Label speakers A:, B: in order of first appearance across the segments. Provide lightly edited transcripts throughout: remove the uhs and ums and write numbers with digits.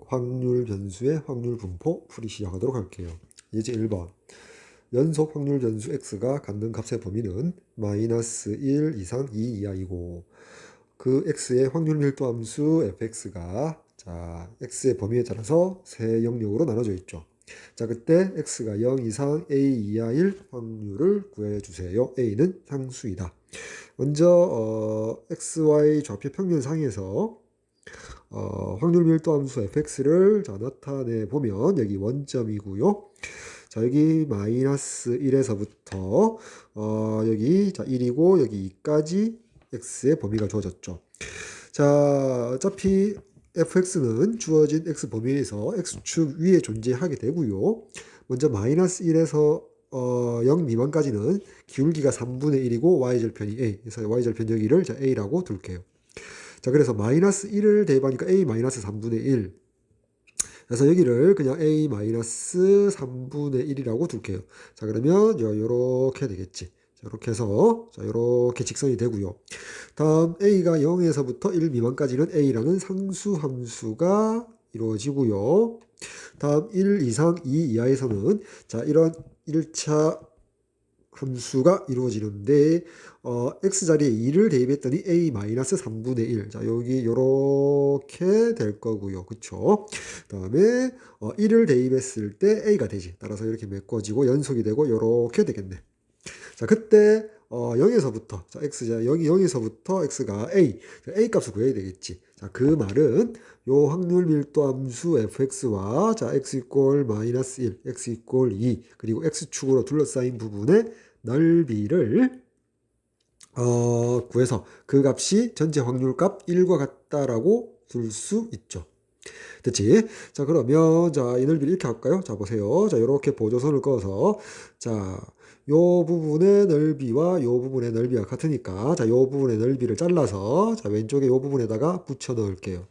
A: 확률 변수의 확률 분포 풀이 시작하도록 할게요. 예제 1번. 연속 확률 변수 x가 갖는 값의 범위는 마이너스 1 이상 2 이하이고 그 x의 확률 밀도 함수 fx가 x의 범위에 따라서 세 영역으로 나눠져 있죠. 그때 x가 0 이상 a 이하일 확률을 구해주세요. a는 상수이다. 먼저 xy 좌표 평면상에서 확률 밀도 함수 fx를 나타내 보면 여기 원점이고요. 여기 마이너스 1에서부터 여기 1이고 여기 2까지 x의 범위가 주어졌죠. 어차피 fx는 주어진 x 범위에서 x축 위에 존재하게 되고요. 먼저 마이너스 1에서 0 미만까지는 기울기가 3분의 1이고 y절편이 a. 그래서 y절편 여기를 a라고 둘게요. 그래서 마이너스 1을 대입하니까 a 마이너스 3분의 1. 그래서 여기를 그냥 a 마이너스 3분의 1이라고 둘게요. 그러면 요렇게 되겠지. 이렇게 해서 이렇게 직선이 되고요. 다음 a가 0에서부터 1 미만까지는 a라는 상수 함수가 이루어지고요. 다음 1 이상 2 이하에서는 이런 1차 함수가 이루어지는데 x자리에 2를 대입했더니 a-3분의 1. 여기 요렇게 될 거고요. 그쵸? 다음에 1을 대입했을 때 a가 되지. 따라서 이렇게 메꿔지고 연속이 되고 요렇게 되겠네. 그때 0에서부터 여기 0에서부터 x가 a 값을 구해야 되겠지. 그 말은 요 확률 밀도 함수 fx와 x 이꼴 마이너스 1, x 이꼴 2 그리고 x축으로 둘러싸인 부분의 넓이를 구해서 그 값이 전체 확률값 1과 같다라고 둘 수 있죠. 됐지? 그러면 이 넓이를 이렇게 할까요? 보세요. 이렇게 보조선을 그어서 요 부분의 넓이와 요 부분의 넓이가 같으니까 요 부분의 넓이를 잘라서 왼쪽에 요 부분에다가 붙여 넣을게요.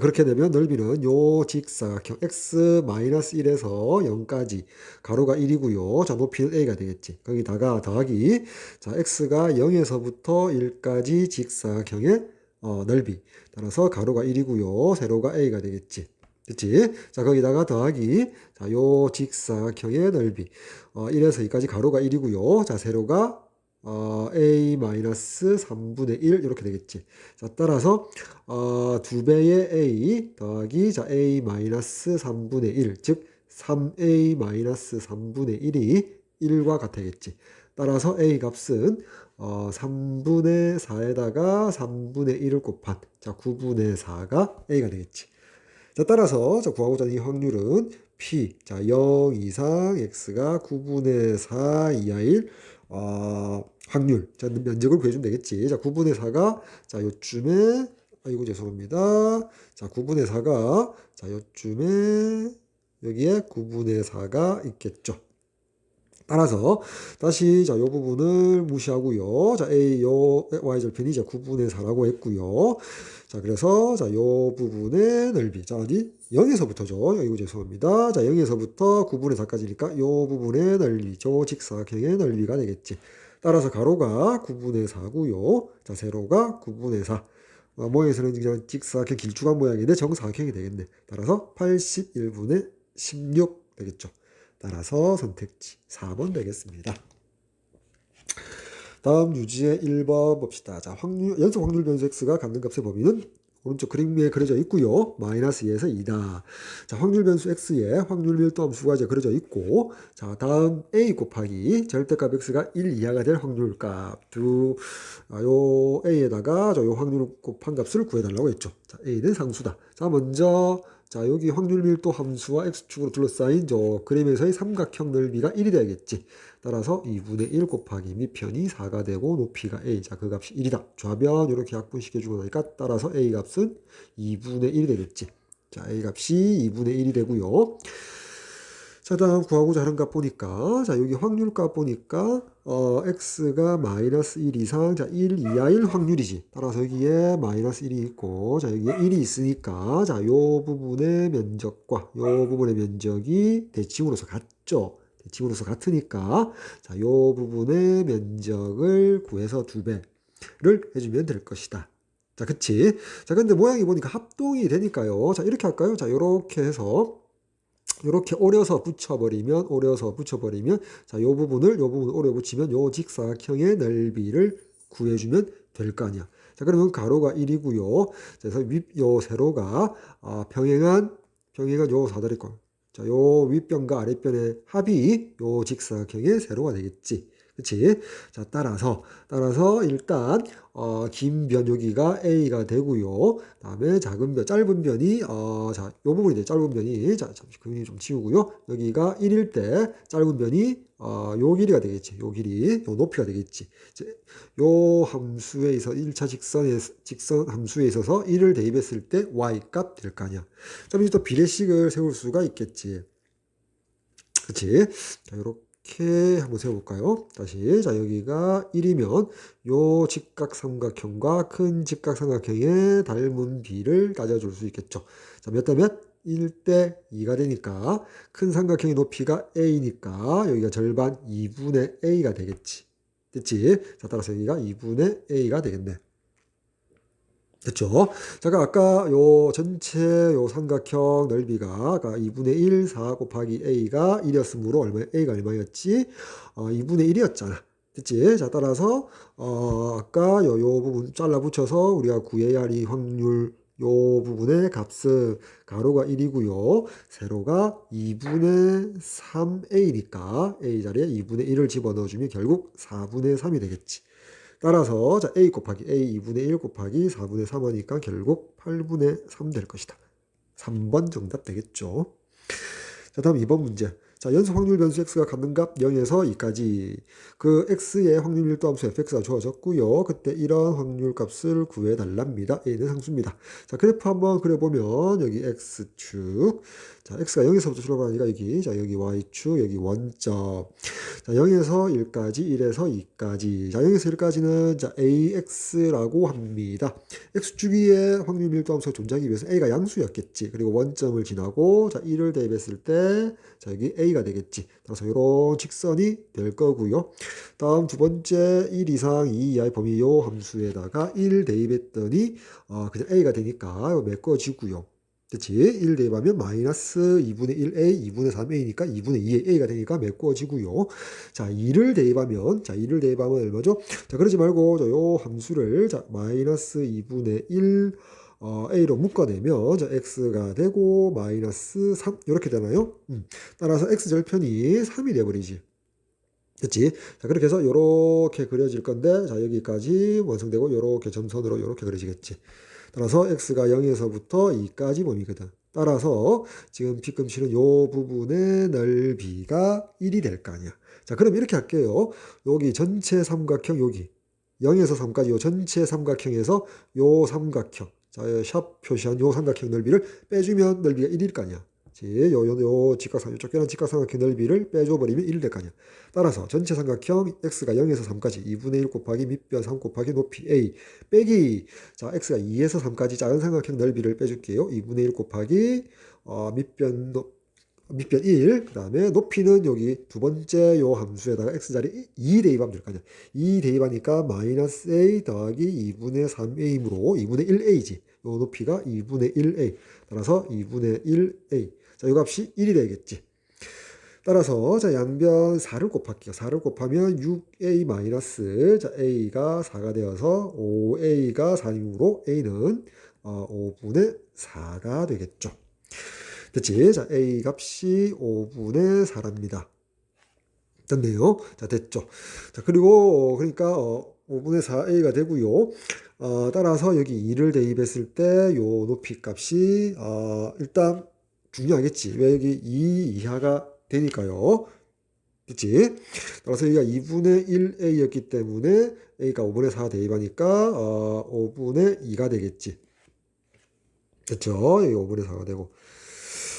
A: 그렇게 되면 넓이는 요 직사각형 x-1에서 0까지 가로가 1이고요. 높이는 a가 되겠지. 거기다가 더하기 x가 0에서부터 1까지 직사각형의 넓이 따라서 가로가 1이고요. 세로가 a가 되겠지. 됐지? 거기다가 더하기 요 직사각형의 넓이 1에서 2까지 가로가 1이고요. 세로가 a-3분의 1 이렇게 되겠지. 따라서 2배의 a 더하기 a-3분의 1 즉 3a-3분의 1이 1과 같아야겠지. 따라서 a 값은 3분의 4에다가 3분의 1을 곱한 9분의 4가 a가 되겠지. 따라서 구하고자 하는 이 확률은 p 0 이상 x가 9분의 4 이하일 확률 면적을 구해주면 되겠지. 9분의 4가 요쯤에 아이고 죄송합니다. 9분의 4가 요쯤에 여기에 9분의 4가 있겠죠. 따라서 다시 요 부분을 무시하고요. 요 y절편이 9분의 4라고 했고요. 그래서 요 부분의 넓이 어디 0에서부터죠. 이거 죄송합니다. 0에서부터 9분의 4까지니까 요 부분의 넓이 직사각형의 넓이가 되겠지. 따라서 가로가 9분의 4고요. 세로가 9분의 4. 모양에서는 그냥 직사각형 길쭉한 모양인데 정사각형이 되겠네. 따라서 81분의 16 되겠죠. 따라서 선택지 4번 되겠습니다. 다음 유지의 1번 봅시다. 연속 확률 변수 x가 갖는 값의 범위는 오른쪽 그림에 그려져 있고요. 마이너스 2에서 2다. 확률 변수 x의 확률 밀도 함수가 이제 그려져 있고, 다음 a 곱하기 절대값 x가 1 이하가 될 확률값. 요 a에다가 요 확률 곱한 값을 구해달라고 했죠. a는 상수다. 먼저 여기 확률 밀도 함수와 x축으로 둘러싸인 저 그림에서의 삼각형 넓이가 1이 되겠지. 따라서 2분의 1 곱하기 밑편이 4가 되고 높이가 a. 그 값이 1이다. 좌변 이렇게 약분시켜주고 나니까 따라서 a 값은 2분의 1이 되겠지. a 값이 2분의 1이 되고요. 다음 구하고자 하는 값 보니까 여기 확률 값 보니까 x가 마이너스 1 이상 1 이하일 확률이지. 따라서 여기에 마이너스 1이 있고 여기에 1이 있으니까 요 부분의 면적과 요 부분의 면적이 대칭으로서 같죠. 대칭으로서 같으니까 요 부분의 면적을 구해서 2배를 해주면 될 것이다. 자, 그치? 자, 근데 모양이 보니까 합동이 되니까요. 자, 이렇게 할까요? 자, 요렇게 해서 요렇게 오려서 붙여버리면 자, 요 부분을 오려 붙이면 요 직사각형의 넓이를 구해주면 될 거 아니야. 자, 그러면 가로가 1이고요. 그래서 요 세로가 평행한 요 사다리꼴. 자, 요 윗변과 아랫변의 합이 요 직사각형의 세로가 되겠지. 그치? 자, 따라서 일단 긴 변 여기가 A가 되고요. 다음에 짧은 변이 자, 요 부분이 돼. 짧은 변이 자, 잠시 그림이 좀 치우고요. 여기가 1일 때 짧은 변이 요 길이가 되겠지. 요 길이, 요 높이가 되겠지. 이제 요 함수에 있어 1차 직선 함수에 있어서 1을 대입했을 때 y 값 될 거 아니야. 자, 이제 또 비례식을 세울 수가 있겠지. 그치? 자, 요렇게 한번 세워볼까요? 다시. 자, 여기가 1이면 요 직각삼각형과 큰 직각삼각형의 닮은 비를 따져줄 수 있겠죠. 자, 몇 대 몇? 1대 2가 되니까 큰 삼각형의 높이가 a니까 여기가 절반 2분의 a가 되겠지. 됐지? 자, 따라서 여기가 2분의 a가 되겠네. 됐죠? 제가 아까 요 전체 요 삼각형 넓이가 아까 2분의 1, 4 곱하기 a가 1이었으므로 a가 얼마였지? 2분의 1이었잖아. 됐지? 자, 따라서 아까 요 부분 잘라 붙여서 우리가 구해야 할 이 확률 요 부분의 값은 가로가 1이고요. 세로가 2분의 3a니까 a 자리에 2분의 1을 집어넣어주면 결국 4분의 3이 되겠지. 따라서 자, a 곱하기 a 2분의 1 곱하기 4분의 3 하니까 결국 8분의 3 될 것이다. 3번 정답 되겠죠. 자, 다음 2번 문제. 자, 연속 확률 변수 x가 갖는 값 0에서 2까지 그 x의 확률 밀도함수 fx가 주어졌고요. 그때 이런 확률 값을 구해달랍니다. a는 상수입니다. 자, 그래프 한번 그려보면 여기 x축, 자, x가 0에서부터 출발하니까 여기 y축, 여기 원점. 자, 0에서 1까지, 1에서 2까지. 자, 0에서 1까지는 자, AX라고 합니다. X축 위에 확률 밀도함수가 존재하기 위해서 A가 양수였겠지. 그리고 원점을 지나고 자, 1을 대입했을 때 자, 여기 A가 되겠지. 따라서 이런 직선이 될 거고요. 다음 두 번째 1 이상 2 이하의 범위 요 함수에다가 1 대입했더니 그냥 A가 되니까 이거 메꿔지고요. 그치? 1 대입하면 마이너스 2분의 1a, 2분의 3a니까 2분의 2의 a가 되니까 메꿔지고요. 자, 2를 대입하면 얼마죠? 자, 그러지 말고 요 함수를 자, 마이너스 2분의 1 a로 묶어내면 자, x가 되고 마이너스 3 이렇게 되나요? 따라서 x절편이 3이 돼버리지. 그치? 자, 그렇게 해서 요렇게 그려질 건데 자, 여기까지 완성되고 요렇게 점선으로 요렇게 그려지겠지. 따라서 x가 0에서부터 2까지 범위거든. 따라서 지금 뒤꿈치는 요 부분의 넓이가 1이 될 거 아니야. 자, 그럼 이렇게 할게요. 여기 전체 삼각형 여기 0에서 3까지 요 전체 삼각형에서 요 삼각형 자, 샵 표시한 요 삼각형 넓이를 빼주면 넓이가 1일 거 아니야. 요 쫓겨난 직각삼각형 넓이를 빼줘버리면 1이 될 거 아니야. 따라서 전체 삼각형 x가 0에서 3까지 2분의 1 곱하기 밑변 3 곱하기 높이 a 빼기 자 x가 2에서 3까지 작은 삼각형 넓이를 빼줄게요. 2분의 1 곱하기 밑변 1, 그 다음에 높이는 여기 두 번째 요 함수에다가 x자리 2 대입하면 될 거 아니야. 2 대입하니까 마이너스 a 더하기 2분의 3a이므로 2분의 1a지. 요 높이가 2분의 1a. 따라서 2분의 1a. 자, 요 값이 1이 되겠지. 따라서 자, 양변 4를 곱할게요. 4를 곱하면 6a 마이너스 자, a가 4가 되어서 5a가 4이므로 a는 5분의 4가 되겠죠. 됐지? 자, a 값이 5분의 4랍니다. 됐네요. 자, 됐죠. 자, 그리고 그러니까 5분의 4a가 되고요. 따라서 여기 2를 대입했을 때 요 높이 값이 일단 중요하겠지. 왜 여기 2 이하가 되니까요. 그치? 따라서 여기가 2분의 1a였기 때문에 a가 5분의 4 대입하니까 5분의 2가 되겠지. 됐죠? 여기 5분의 4가 되고.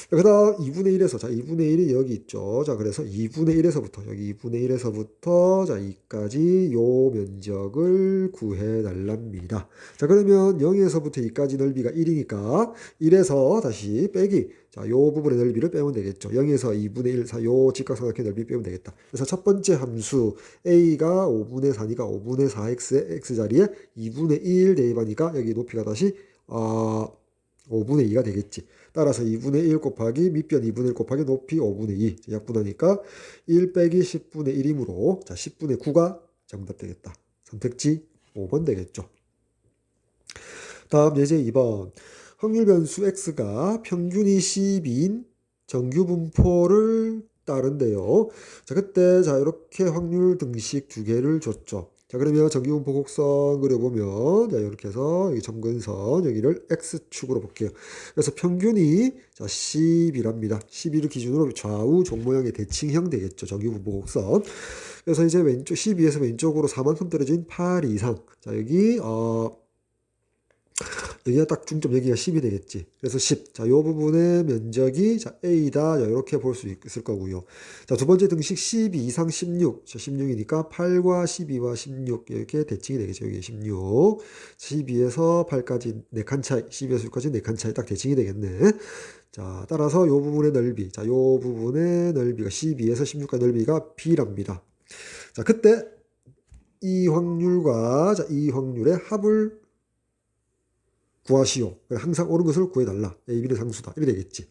A: 그 다음 2분의 1에서, 자, 2분의 1이 여기 있죠. 자, 그래서 2분의 1에서부터, 여기 2분의 1에서부터, 자, 2까지 요 면적을 구해달랍니다. 자, 그러면 0에서부터 2까지 넓이가 1이니까 1에서 다시 빼기, 자, 요 부분의 넓이를 빼면 되겠죠. 0에서 2분의 1, 요 직각삼각형 넓이 빼면 되겠다. 그래서 첫 번째 함수 a가 5분의 4니까 5분의 4x의 x자리에 2분의 1 대입하니까 여기 높이가 다시 5분의 2가 되겠지. 따라서 2분의 1 곱하기 밑변 2분의 1 곱하기 높이 5분의 2 약분하니까 1 빼기 10분의 1이므로 자 10분의 9가 정답 되겠다. 선택지 5번 되겠죠. 다음 예제 2번. 확률 변수 x가 평균이 12인 정규 분포를 따른대요. 자, 그때 자 이렇게 확률 등식 두 개를 줬죠. 자, 그러면 정규분포 곡선 그려보면 자 이렇게 해서 여기 점근선 여기를 x축으로 볼게요. 그래서 평균이 자 10이랍니다. 11을 기준으로 좌우 종 모양의 대칭형 되겠죠. 정규분포 곡선. 그래서 이제 왼쪽 12에서 왼쪽으로 4만큼 떨어진 8 이상. 자, 여기가 딱 중점 여기가 10이 되겠지. 그래서 10. 자, 요 부분의 면적이 자, A다. 이렇게 볼 수 있을 거고요. 자, 두 번째 등식 12 이상 16. 자, 16이니까 8과 12와 16 이렇게 대칭이 되겠죠. 여기 16. 12에서 8까지 4칸 차이, 12에서 6까지 4칸 차이 딱 대칭이 되겠네. 자, 따라서 요 부분의 넓이. 자, 요 부분의 넓이가 12에서 16까지 넓이가 B랍니다. 자, 그때 이 확률과 자, 이 확률의 합을 구하시오. 항상 옳은 것을 구해달라. A, B는 상수다. 이렇게 되겠지.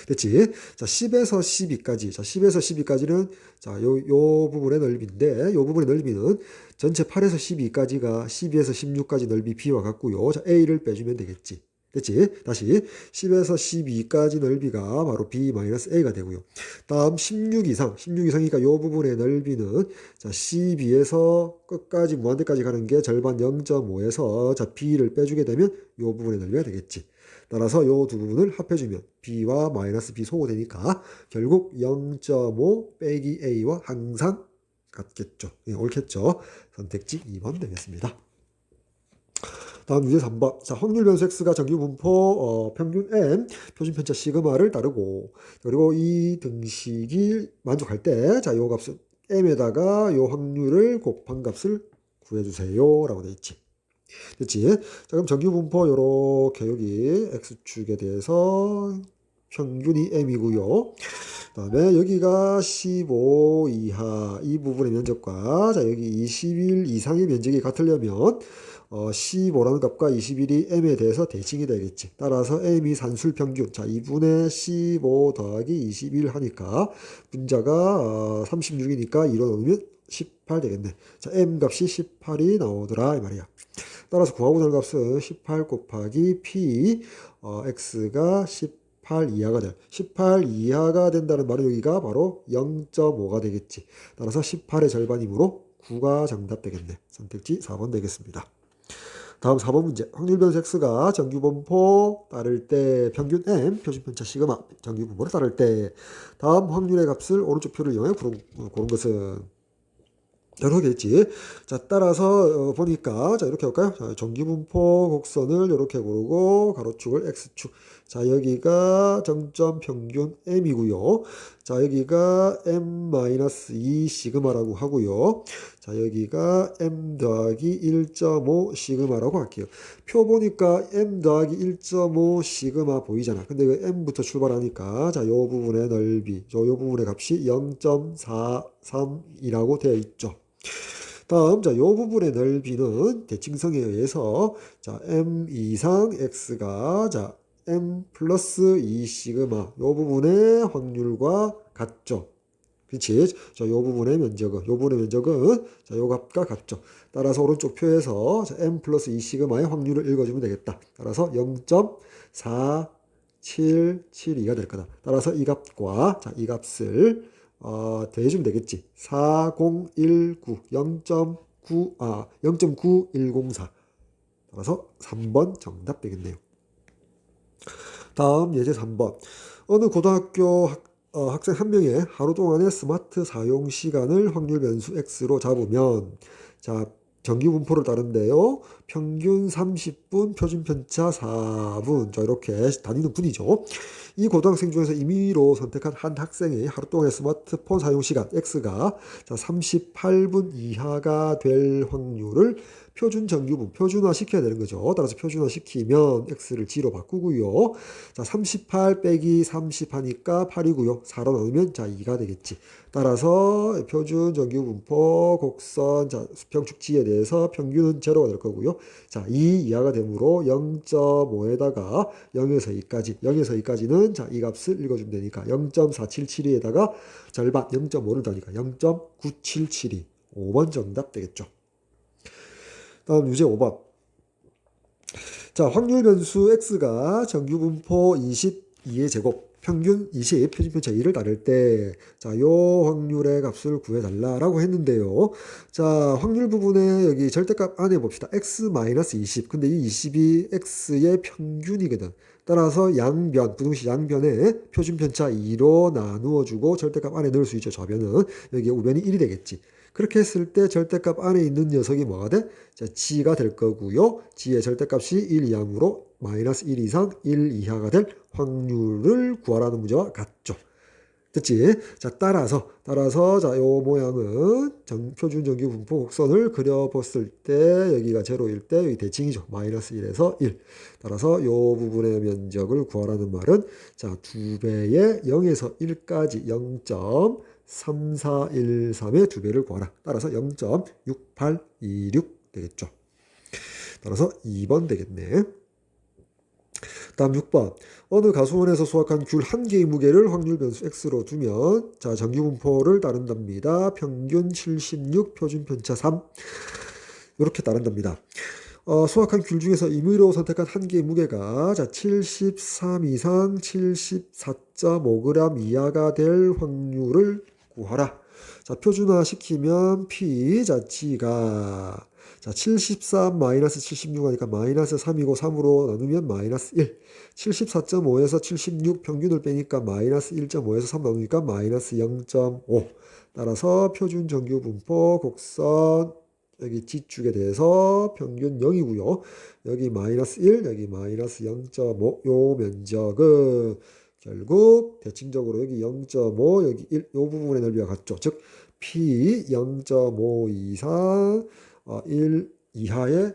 A: 됐지? 자, 10에서 12까지. 자, 10에서 12까지는 자, 요 부분의 넓이인데, 요 부분의 넓이는 전체 8에서 12까지가 12에서 16까지 넓이 B와 같고요. 자, A를 빼주면 되겠지. 됐지? 다시 10에서 12까지 넓이가 바로 B-A가 되고요. 다음 16 이상, 16 이상이니까 이 부분의 넓이는 자 12에서 끝까지 무한대까지 가는 게 절반 0.5에서 자 B를 빼주게 되면 이 부분의 넓이가 되겠지. 따라서 이 두 부분을 합해주면 B와 마이너스 B 소거되니까 결국 0.5 빼기 A와 항상 같겠죠. 예, 옳겠죠. 선택지 2번 되겠습니다. 다음 유제 3번. 자, 확률 변수 x가 정규 분포 평균 m, 표준 편차 시그마를 따르고 그리고 이 등식이 만족할 때 자, 요 값은 m에다가 요 확률을 곱한 값을 구해 주세요. 라고 돼 있지. 됐지? 자, 그럼 정규 분포 요렇게 여기 x축에 대해서 평균이 m이고요. 그다음에 여기가 15 이하 이 부분의 면적과 자, 여기 21 이상의 면적이 같으려면 15라는 값과 21이 m에 대해서 대칭이 되겠지. 따라서 m이 산술평균. 자, 2분의 15 더하기 21 하니까 분자가 36이니까 2로 나누면 18 되겠네. 자, m 값이 18이 나오더라 이 말이야. 따라서 구하고자 하는 값은 18 곱하기 p x가 18 이하가 돼. 18 이하가 된다는 말은 여기가 바로 0.5가 되겠지. 따라서 18의 절반이므로 9가 정답 되겠네. 선택지 4번 되겠습니다. 다음 4번 문제. 확률 변수 x가 정규 분포 따를 때 평균 m, 표준 편차 시그마, 정규 분포를 따를 때 다음 확률의 값을 오른쪽 표를 이용해 고른 것은 여러 개 있지. 자, 따라서 보니까 자 이렇게 할까요? 자, 정규 분포 곡선을 이렇게 고르고 가로축을 x축. 자, 여기가 정점 평균 m이고요. 자, 여기가 m-2 시그마라고 하고요. 자, 여기가 m 더하기 1.5 시그마라고 할게요. 표 보니까 m 더하기 1.5 시그마 보이잖아. 근데 그 m부터 출발하니까 자, 요 부분의 넓이, 요 부분의 값이 0.43이라고 되어 있죠. 다음, 자, 요 부분의 넓이는 대칭성에 의해서, 자, m 이상 x가, 자, m 플러스 2 시그마, 요 부분의 확률과 같죠. 그렇지? 자, 요 부분의 면적은, 자, 요 값과 같죠. 따라서 오른쪽 표에서, 자, m 플러스 2 시그마의 확률을 읽어주면 되겠다. 따라서 0.4772가 될 거다. 따라서 이 값과, 자, 이 값을, 더해주면 되겠지. 4019, 0.9104. 따라서 3번 정답 되겠네요. 다음 예제 3번. 어느 고등학교 학생 한 명의 하루 동안의 스마트 사용 시간을 확률 변수 x로 잡으면 자, 정규 분포를 따른데요. 평균 30분, 표준 편차 4분. 자, 이렇게 다니는 분이죠. 이 고등학생 중에서 임의로 선택한 한 학생의 하루 동안의 스마트폰 사용 시간 X가 자, 38분 이하가 될 확률을 표준 정규분, 표준화 시켜야 되는 거죠. 따라서 표준화 시키면 X를 G로 바꾸고요. 자, 38 빼기 30 하니까 8이고요. 4로 나누면 자, 2가 되겠지. 따라서 표준 정규분포 곡선 자, 수평축지에 대해서 평균은 제로가 될 거고요. 자, 2 이하가 되므로 0.5에다가 0에서 2까지, 0에서 2까지는 자, 이 값을 읽어주면 되니까 0.4772에다가 절반 0.5를 더하니까 0.9772. 5번 정답 되겠죠. 다음 유제 5번. 자, 확률 변수 x가 정규 분포 22의 제곱, 평균 20, 표준편차 2를 따를 때, 자, 요 확률의 값을 구해달라라고 했는데요. 자, 확률 부분에 여기 절대값 안에 봅시다. x-20. 근데 이 20이 x의 평균이거든. 따라서 양변, 부등식 양변에 표준편차 2로 나누어주고 절대값 안에 넣을 수 있죠. 좌변은. 여기 우변이 1이 되겠지. 그렇게 했을 때 절대값 안에 있는 녀석이 뭐가 돼? 자, g가 될 거고요. g의 절대값이 1 이하므로 마이너스 1 이상 1 이하가 될 확률을 구하라는 문제와 같죠. 됐지? 자, 따라서 자, 요 모양은 표준 정규 분포 곡선을 그려봤을 때 여기가 제로일 때 여기 대칭이죠. 마이너스 1에서 1. 따라서 요 부분의 면적을 구하라는 말은 자, 2배의 0에서 1까지 0.3413의 2배를 구하라. 따라서 0.6826 되겠죠. 따라서 2번 되겠네. 다음 6번. 어느 가수원에서 수확한 귤 한 개의 무게를 확률 변수 x로 두면 자, 정규 분포를 따른답니다. 평균 76, 표준 편차 3. 이렇게 따른답니다. 수확한 귤 중에서 임의로 선택한 한 개의 무게가 자, 73 이상 74.5g 이하가 될 확률을 구하라. 자, 표준화 시키면 P, 자, G가 자, 73 마이너스 76 하니까 마이너스 3이고 3으로 나누면 마이너스 1. 74.5에서 76 평균을 빼니까 마이너스 1.5에서 3 나누니까 마이너스 0.5. 따라서 표준 정규 분포 곡선 여기 G축에 대해서 평균 0이고요. 여기 마이너스 1, 여기 마이너스 0.5. 요 면적은 결국 대칭적으로 여기 0.5, 여기 1, 요 부분의 넓이와 같죠. 즉 P 0.5 이상 1 이하의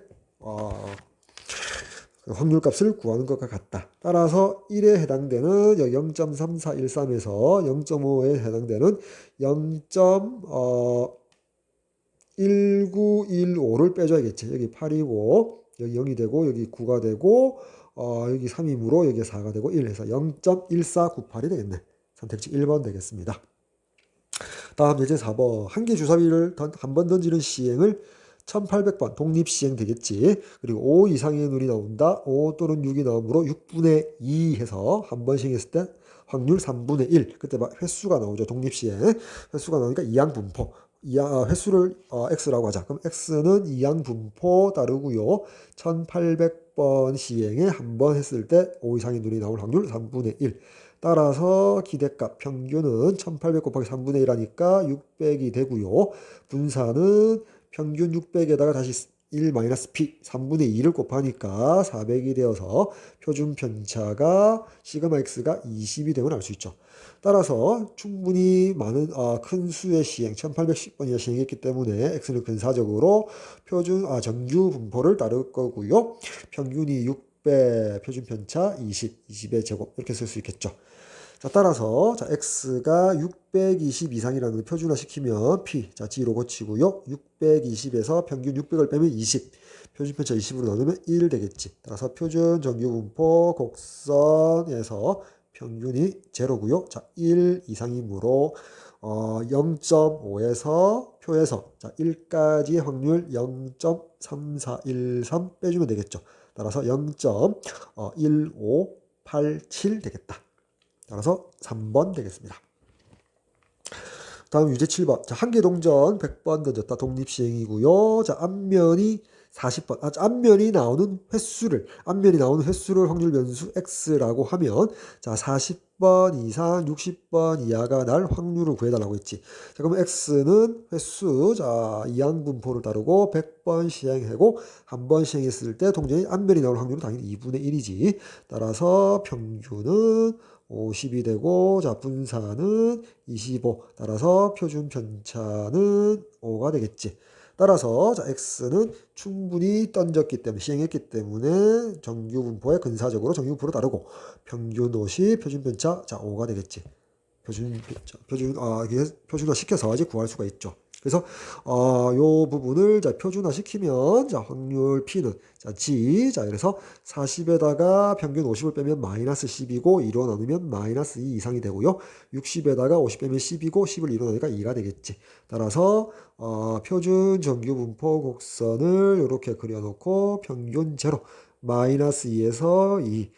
A: 확률값을 구하는 것과 같다. 따라서 1에 해당되는 0.3413에서 0.5에 해당되는 0.1915를 빼줘야겠지. 여기 8이고 여기 0이 되고 여기 9가 되고 여기 3이므로 여기 4가 되고 1 해서 0.1498이 되겠네. 선택지 1번 되겠습니다. 다음 예제 4번. 한 개 주사위를 한 번 던지는 시행을 1800번 독립시행 되겠지. 그리고 5 이상의 눈이 나온다. 5 또는 6이 나오므로 6분의 2 해서 한 번 시행했을 때 확률 3분의 1. 그때 횟수가 나오죠. 독립시행. 횟수가 나오니까 이항분포. 횟수를 x라고 하자. 그럼 x는 이항분포 따르고요. 1800번 시행에 한 번 했을 때 5 이상의 눈이 나올 확률 3분의 1. 따라서 기대값 평균은 1800 곱하기 3분의 1 하니까 600이 되고요. 분산은 평균 600에다가 다시 1-p 3분의 2를 곱하니까 400이 되어서 표준 편차가 시그마 x가 20이 되면 알 수 있죠. 따라서 충분히 많은 큰 수의 시행 1810번이나 시행했기 때문에 x는 근사적으로 정규 분포를 따를 거고요. 평균이 6배, 표준 편차 20의 제곱 이렇게 쓸 수 있겠죠. 자, 따라서 자, x가 620 이상이라는 걸 표준화 시키면 p, 자, g로 고치고요. 620에서 평균 600을 빼면 20, 표준 편차 20으로 나누면 1 되겠지. 따라서 표준 정규 분포 곡선에서 평균이 제로고요. 자, 1 이상이므로 0.5에서 표에서 자, 1까지의 확률 0.3413 빼주면 되겠죠. 따라서 0.1587 되겠다. 따라서 3번 되겠습니다. 다음 유제 7번. 자, 한 개 동전 100번 던졌다. 독립시행이고요. 자, 앞면이 40번. 앞면이 나오는 횟수를 확률 변수 x라고 하면 자, 50번 이상 60번 이하가 날 확률을 구해달라고 했지. 자, 그러면 x는 횟수, 자, 이항분포를 따르고 100번 시행하고 한 번 시행했을 때 통정이 앞면이 나올 확률은 당연히 2분의 1이지. 따라서 평균은 50이 되고, 자, 분사는 25. 따라서 표준 편차는 5가 되겠지. 따라서 자, x는 충분히 던졌기 때문에 시행했기 때문에 정규 분포에 근사적으로 정규 분포로 다르고 평균 50 표준 편차 자 5가 되겠지. 이게 표준화 시켜서 이제 구할 수가 있죠. 그래서 요 부분을 자 표준화 시키면 자 확률 P는 자 G 자 그래서 40에다가 평균 50을 빼면 마이너스 10이고 2로 나누면 마이너스 2 이상이 되고요. 60에다가 50 빼면 10이고 10을 2로 나누니까 2가 되겠지. 따라서 표준 정규 분포 곡선을 이렇게 그려놓고 평균 제로 마이너스 2에서 2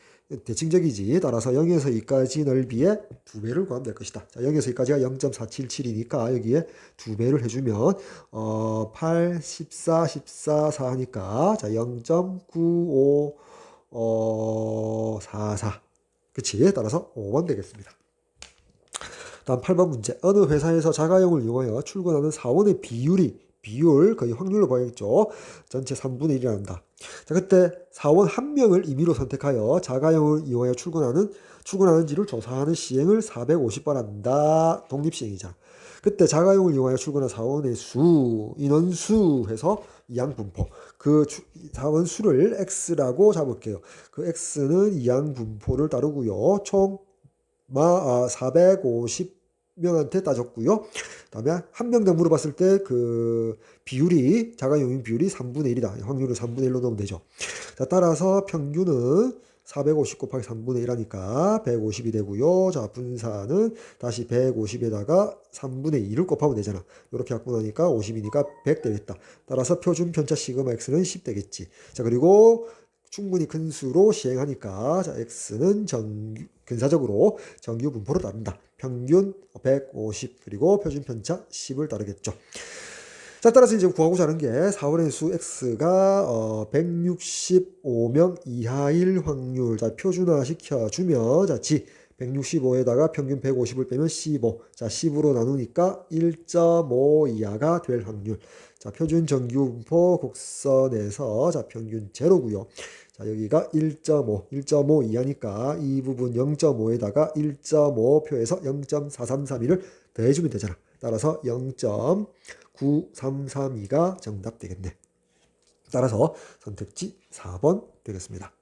A: 대칭적이지. 따라서 0에서 2까지 넓이에 2배를 구하면 될 것이다. 자, 0에서 2까지가 0.477이니까 여기에 2배를 해주면 8, 14, 14, 4 하니까 자 0.9544 그치? 따라서 5번 되겠습니다. 다음 8번 문제. 어느 회사에서 자가용을 이용하여 출근하는 사원의 비율 거의 확률로 봐야겠죠. 전체 3분의 1이 난다. 자, 그때 사원 한 명을 임의로 선택하여 자가용을 이용하여 출근하는지를 조사하는 시행을 450번 한다. 독립시행이잖아. 그때 자가용을 이용하여 출근한 사원의 인원수 해서 이항분포. 그 사원 수를 x라고 잡을게요. 그 x는 이항분포를 따르고요. 총 450명한테 따졌고요. 그다음에 한 명당 물어봤을 때 그 비율이 자가용인 비율이 3분의 1이다. 확률을 3분의 1로 넣으면 되죠. 자, 따라서 평균은 450 곱하기 3분의 1 하니까 150이 되고요. 자, 분사는 다시 150에다가 3분의 2를 곱하면 되잖아. 이렇게 갖고 나니까 50이니까 100 되겠다. 따라서 표준 편차 시그마 x는 10 되겠지. 자, 그리고 충분히 큰 수로 시행하니까 자, x는 근사적으로 정규 분포로 따른다. 평균 150 그리고 표준 편차 10을 따르겠죠. 자, 따라서 이제 구하고자 하는 게 4원의 수 x가 165명 이하일 확률. 자, 표준화 시켜주면 자, 지 165에다가 평균 150을 빼면 15. 자, 10으로 나누니까 1.5 이하가 될 확률. 자, 표준 정규 분포 곡선에서 자, 평균 제로고요. 자, 여기가 1.5 이하니까 이 부분 0.5에다가 1.5 표에서 0.4332를 더해주면 되잖아. 따라서 0.9332가 정답 되겠네. 따라서 선택지 4번 되겠습니다.